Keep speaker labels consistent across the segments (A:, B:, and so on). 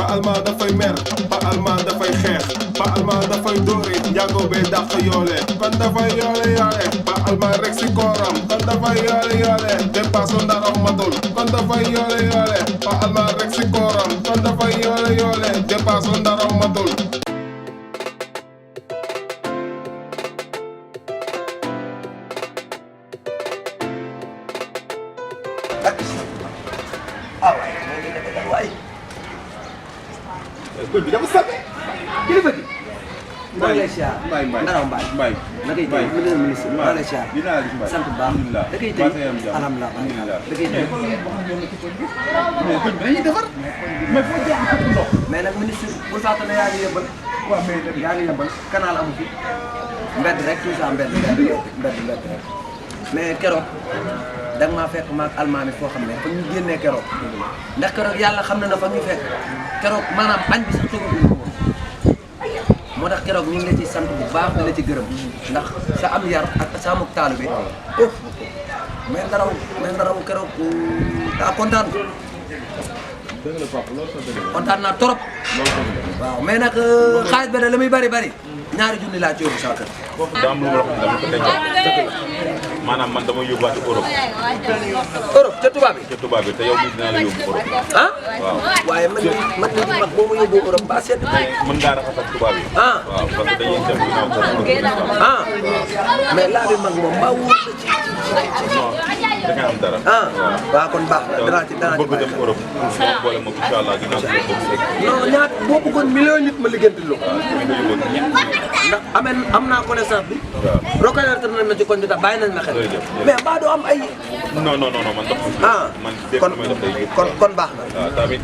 A: Pa Alma dafay mer Pa Alma dafay xeex Pa Alma dafay dóori njaago bee dàq yoole kon dafay yoole Pa Alma rek si kooram kon dafay yoole dépasse ndaraw matul kon dafay yoole Pa Alma rek si kooram kon dafay yoole dépasse ndaraw matul.
B: Gol bi dafa sàppe kilifa gi.
C: Malaysia Ndaraw Mbaye nakay tey ministre Malaysia sant bu baax da koy tey alhamdulilah da koy tey
B: mais gol bi dañuy defar mais foo jaar ko ndox
C: mais nag ministre bu fàtte ne yaa ngi yëbbal
B: waaw mais tamit
C: yaa ngi yëbbal canal amu fi mbedd rek tout ça mbedd rek mais keroog da nga maa fekk maag almaami foo xam ne fa ñu génnee keroog ndax keroog yàlla xam na ne fa ñu fekk keroog maanaam añ bi sax tëgguñu ko moo tax keroog ñu ngi la ci sant bu baax di la ci gërëm ndax sa am yar ak sa amuk taalu bi mais ndaraw keroog daa kontaan kontaan naa trop waaw mais nag xaalis ba de la muy bari ñaari junni laa ci yóbbu saa kër.
D: daa am lu ma la wax dama ko denc maanaam man dama yóbbuwaat Europe.
C: Europe ca tubaab bi.
D: ca tubaab bi te yow mii dinaa la yóbbu Europe.
C: ah
D: waaw
C: waaye man mii di mag boo ma yóbbu Europe ba seet.
D: mën ngaa raxas ak tubaab yi.
C: ah
D: waaw parce que dañuy dem ginnaaw kër
C: ah mais laa bi mag moom maa wóor la ci
D: da nga am dara.
C: ah waaw kon baax na danaa ci
D: bëgg dem Europe. moom boole moom incha allah ginnaaw kër
C: non ñaar boo bëggoon million nit ma liggéeyante lu ndax am naa connaissance bi. waaw reconnaître nañ ma ci koñ bi tax bàyyi nañ ma xel. mais mbaa doo am ay.
D: non man dox
C: ah
D: man dégg may dox day
C: kon baax na.
D: waaw tamit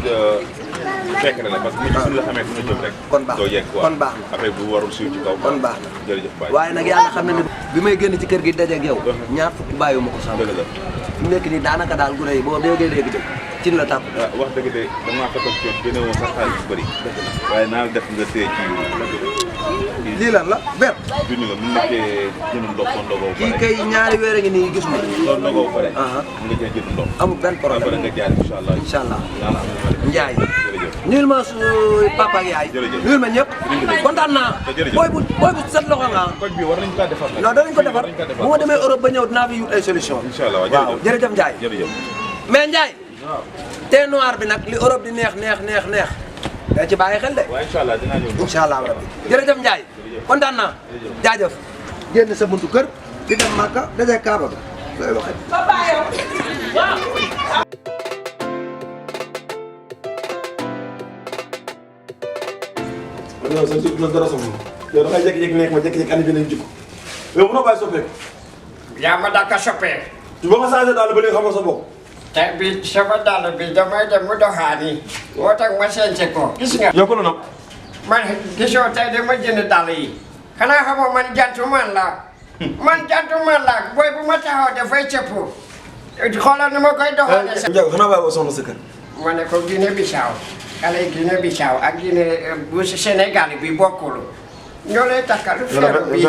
D: fekk na la parce que nit ñi suñu la xamee fu ñu jëm rek.
C: kon baax
D: doo yegg quoi
C: kon baax na
D: affaire bu warul suy ci kaw.
C: kon baax na
D: jërëjëf Baye.
C: waaye nag yàlla xam na ne bi may génn ci kër gi dajeeg yow. ñaar fukki bàyyi ma ko sàmm.
D: dëgg la
C: fi mu nekk nii daanaka daal gu rëy boo déggee léegi de cin la tàpp.
D: waaw wax dëgg de damaa fekkoon ci yoon génne woon sax xaalis bu bëri. waaye naa def nga téye ci
C: lii lan la ber.
D: junni nga mun nekkee jënd ndox kon ndogoo
C: kii kay ñaari weer a ngi nii gis nga.
D: loolu ndogoo ba pare. nga jël jënd ndox.
C: amul benn problème
D: ba pare nga jaar incha allah.
C: incha allah
D: yàlla
C: Ndiaye.
D: jërëjëf.
C: nuyul ma su papa ak yaay.
D: jërëjëf
C: nuyul ma ñëpp. kontaan naa.
D: jërëjëf
C: booy bu set loxo nga.
D: koñ bi war nañu kaa defar nag.
C: non danañ ko defar bu ma demee Europe ba ñëw dinaa fi wut ay solution.
D: incha allah
C: waaw jërëjëf Ndiaye.
D: jërëjëf.
C: mais Ndiaye. waaw thé noir bi nag li Europe di neex da ci bàyyi xel de.
D: waaw incha allah dinaa ñëw.
C: incha allah rabbi jërëjëf Ndiaye. kontaan naa jaajëf. génn sa buntu kër di dem Màkka dajee Kaaba ba looy waxee.
E: yow sa ci dara sama yow da ngay jékki-jékki nekk ma jékki-jékki andi beneen jikko yow mënoo bàyyi soppeeku.
F: yaa ma dàkk a soppeeku.
E: tu ba nga changé daal ba léegi xam nga sa bopp.
F: te bi sama dàll bi damay dem mu doxaani moo tax ma seense ko gis nga.
E: yow ko noonu.
F: man gisoo tey dama jënd dàll yi xanaa xamoo man jantuman la man jantuman la booy bu ma taxaw dafay cëpp xoolal ni ma koy doxalee sa.
E: Ndiago xanaa bàyyi ba soxna sa kër.
F: ma ne ko Guinée Bissau xale yi Guinée Bissau ak Guinée bu Sénégal bi bokkul ñoo lay takkalu feeru bi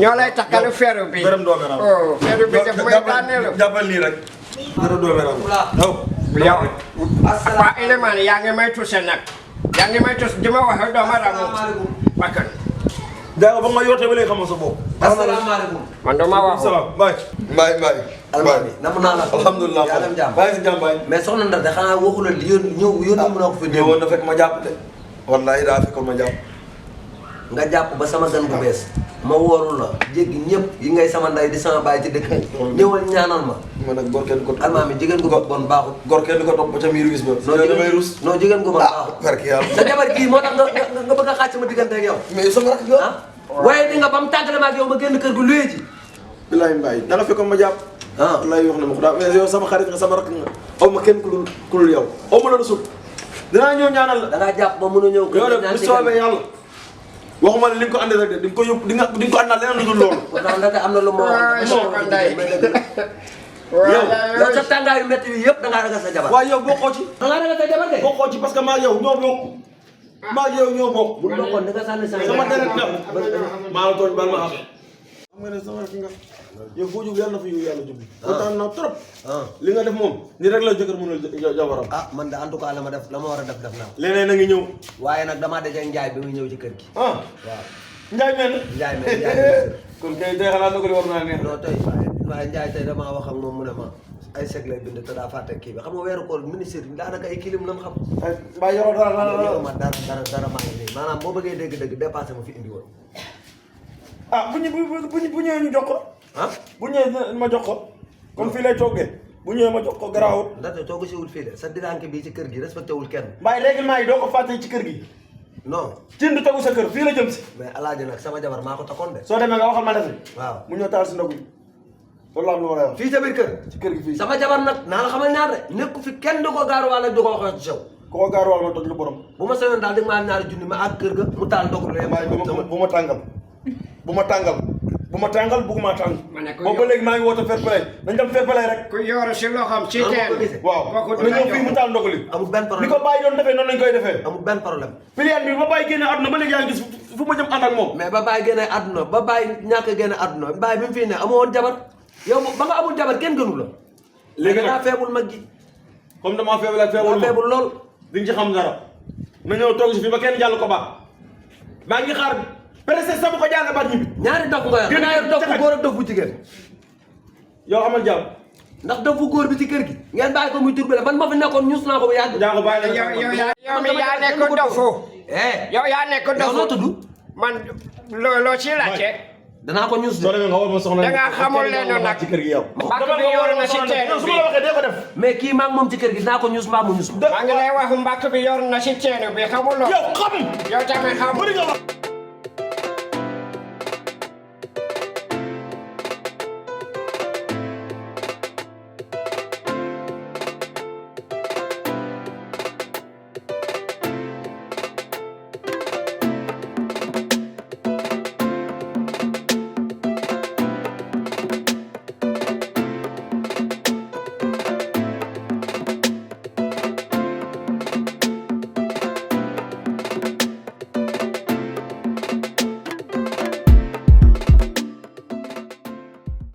F: ñoo lay takkalu feeru bi. oh feeru bi daf may daaneelu.
E: jàppal lii rek. dara doomeram
F: yow waa élément yaa ngi may tuuse nag yaa ngi may tuuse dima wax doomu aadama bakkan.
E: Ndiago ba nga yootee ba léegi xam nga sa bopp.
C: asalaamaaleykum.
F: man dama wax.
E: salaam Baye. Baye.
C: almaami nam naa la.
E: alhamdulilah
C: yaa dem jàmm.
E: bàyyi si jàmm Baye.
C: mais soxna Ndar de xanaa waxu la ñëw yónni mu na ko fi ñëw.
E: ñëwoon na fekk ma jàpp de. wallahi daa fekkoon ma jàpp.
C: nga jàpp ba sama gan bu bees. ma wóorul la jéggi ñëpp yi ngay sama nday di sama baay ci dëkk ñëwal ñaanal ma.
E: man nag góor kenn ko.
C: almaami jigéen gu bon baaxul.
E: góor kenn ko topp ba ca miir wis ba.
C: non
E: damay rus.
C: non jigéen gu bon baaxul.
E: barki yàlla.
C: sa jabar kii moo tax nga bëgg a xaaj sama diggante ak yow.
E: mais sama rakk yow.
C: waaye di nga ba mu tàggale ma ak yow ma génn kër gu luye ji.
E: bilaay Mbaye da nga fekkoon ma jàpp. wallaay wax na ma ko daal mais yow sama xarit nga sama rakk nga. aw ma kenn ku dul yow aw ma la rusul. dinaa ñëw ñaanal la.
C: da ngaa jàpp ba mën a ñëw.
E: yow de bu soobee yàlla. waxuma ne li nga ko andee rek de di nga ko yóbbu di nga ko àndal leneen lu dul loolu.
C: ndax ndaxte am na lu ma yow sa tàngaayu métti bi yëpp da ngaa ragal sa jabar.
E: waaw yow bokkoo ci.
C: da ngaa ragal sa jabar de.
E: bokkoo ci parce que maa yow ñoo bokk. maa yow ñoo bokk.
C: bu bokkoon di nga sànni sa
E: sama deret nga. maa la tooñ bal ma am. xam nga ne sama rakk nga. yow foo jub yàlla na fa yow yàlla jublu. kontaan naa trop. li nga def moom ni rek la jëkkër mënul jabaram.
C: man de en tout cas la ma war a def naa ko.
E: leneen a ngi ñëw.
C: waaye nag damaa daje Njaay bi muy ñëw ci kër gi.
E: waaw. Njaay mel na.
C: Njaay mel
E: kon kay tey xalaat na ko di war naa neex.
C: non tey waaye Njaay tey damaa wax ak moom mu ne ma ay seg lay bind te daa fàtte kii bi xam nga weeru koor ministère bi daanaka ay kilim lan xam.
E: mbaa yoroo dara
C: ma dara maa ngi nii maanaam boo bëggee dégg-dégg dépassé ma fi indi woon.
E: bu ñëwee ñu jox ko. bu ñëwee ma jox ko. comme fii lay toggee. bu ñëwee ma jox ko garaawul.
C: ndaxte toogu si wul fii de sa diranke bii ci kër gi respecté wul kenn.
E: mbaay règlement yi doo ko fàtte ci kër gi.
C: non.
E: cin du tegu sa kër fii la jëm si.
C: mais alaaji nag sama jabar maa ko takkoon de.
E: soo demee nga waxal ma defi.
C: waaw
E: mu ñëw taal si ndogu yi. loolu am lu ma lay wax.
C: fii sa biir kër.
E: ci kër gi fii.
C: sama jabar nag naa la xamal ñaar de nekku fi kenn du ko gaaruwaale du ko waxee ci sew.
E: ku ko gaaruwaal ma toj lu borom.
C: bu ma sañoon daal di maa ñaari junni ma àgg kër ga mu taal ndogu lu yem.
E: bu ma tàngal bu ma tàngal bëgguma tàng.
F: ma ne ko
E: boobu ba léegi maa ngi woote fair play nañ dem fair play rek.
F: ku yor si loxoom ci teen.
E: waaw na ñëw fii mu taal ndogu li.
C: amul benn problème
E: ni ko bàyyi doon defee noonu lañ koy defee.
C: amul benn problème.
E: piliyaan bi ba bàyyi génne àdduna ba léegi yaa ngi gis fu ma jëm ànd ak moom.
C: mais ba bàyyi génne àdduna ba bàyyi ñàkk a génne àdduna bàyyi bi mu fii ne amoo woon jabar yow ba nga amul jabar kenn gënu la.
E: léegi nag
C: daa feebul mag gi.
E: comme damaa feebul ak feebul
C: daa feebul lool.
E: di nga ci xam dara na ñëw toog si fii ba kenn jàll ko baax maa ngi xaar presque sama ko jàll baat ñibbi.
C: ñaari dof nga yor dangaa yor dof bu góor ak dof bu jigéen.
E: yow amal jàmm.
C: ndax dof bu góor bi ci kër gi. ngeen bàyyi ko muy turbulé man ma fi nekkoon ñus naa ko bu yàgg.
E: jaa ko bàyyi la
F: yow mi yaa nekk dofu. yow yaa nekk dofu.
C: yow noo tudd.
F: man loo ci laajte.
C: danaa ko ñus de.
E: soo demee nga wol ma soxna.
F: da ngaa xamul leen nag
E: ci kër gi yow.
F: mbàkk bi yor na si teen
E: su ma la waxee dee ko def.
C: mais kii maa ngi moom ci kër gi dinaa ko ñus mbaa mu ñus.
F: maa ngi lay wax mbàkk bi yor na si teen bi xamuloo.
E: yow xam.
F: yow tamit xamul.
E: bëri nga wax.